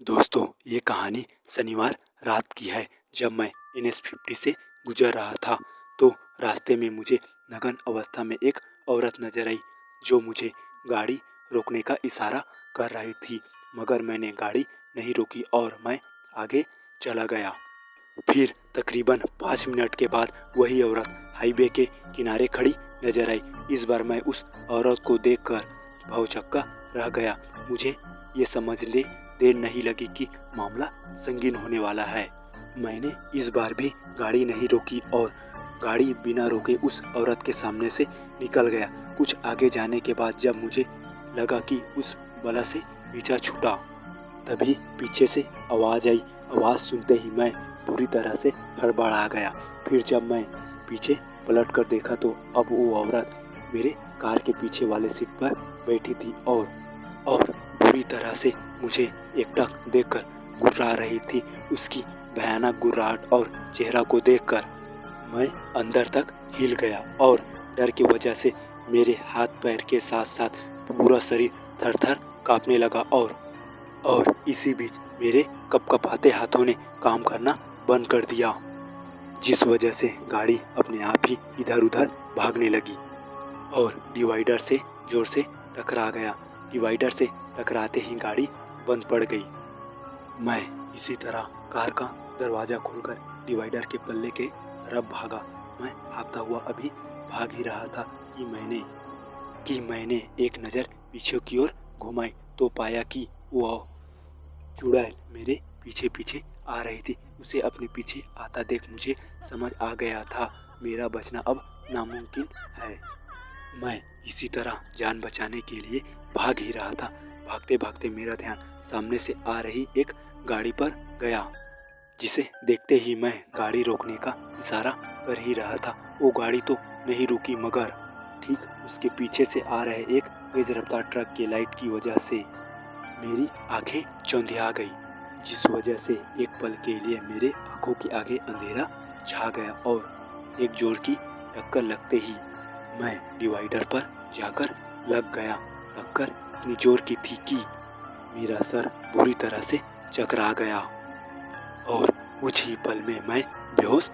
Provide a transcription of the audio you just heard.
दोस्तों, ये कहानी शनिवार रात की है। जब मैं NH50 से गुजर रहा था तो रास्ते में मुझे नग्न अवस्था में एक औरत नजर आई जो मुझे गाड़ी रोकने का इशारा कर रही थी, मगर मैंने गाड़ी नहीं रोकी और मैं आगे चला गया। फिर तकरीबन 5 मिनट के बाद वही औरत हाईवे के किनारे खड़ी नजर आई। इस बार मैं उस औरत को देखकर भौचक्का रह गया। मुझे ये समझने देर नहीं लगी कि मामला संगीन होने वाला है। मैंने इस बार भी गाड़ी नहीं रोकी और गाड़ी बिना रोके उस औरत के सामने से निकल गया। कुछ आगे जाने के बाद जब मुझे लगा कि उस बला से पीछा छूटा, तभी पीछे से आवाज़ आई। आवाज़ सुनते ही मैं पूरी तरह से हड़बड़ा गया। फिर जब मैं पीछे पलट कर देखा तो अब वो औरत मेरे कार के पीछे वाले सीट पर बैठी थी और बुरी तरह से मुझे एकटक देखकर गुर्रा रही थी। उसकी भयानक गुर्राहट और चेहरा को देखकर मैं अंदर तक हिल गया और डर की वजह से मेरे हाथ पैर के साथ साथ पूरा शरीर थर थर कांपने लगा और इसी बीच मेरे कपकपाते हाथों ने काम करना बंद कर दिया, जिस वजह से गाड़ी अपने आप ही इधर उधर भागने लगी और डिवाइडर से जोर से टकरा गया। डिवाइडर से टकराते ही गाड़ी बंद पड़ गई। मैं इसी तरह कार का दरवाज़ा खोलकर डिवाइडर के पल्ले के तरफ भागा। मैं भागता हुआ अभी भाग ही रहा था कि मैंने एक नज़र पीछे की ओर घुमाई तो पाया कि वह चुड़ैल मेरे पीछे पीछे आ रही थी। उसे अपने पीछे आता देख मुझे समझ आ गया था मेरा बचना अब नामुमकिन है। मैं इसी तरह जान बचाने के लिए भाग ही रहा था। भागते भागते मेरा ध्यान सामने से आ रही एक गाड़ी पर गया, जिसे देखते ही मैं गाड़ी रोकने का इशारा कर ही रहा था। वो गाड़ी तो नहीं रुकी, मगर ठीक उसके पीछे से आ रहे एक तेज रफ्तार ट्रक के लाइट की वजह से मेरी आंखें चौंधिया गई, जिस वजह से एक पल के लिए मेरे आंखों के आगे अंधेरा छा गया और एक जोर की टक्कर लगते ही मैं डिवाइडर पर जाकर लग गया। टक्कर इतनी जोर की थी कि मेरा सर बुरी तरह से चकरा गया और कुछ ही पल में मैं बेहोश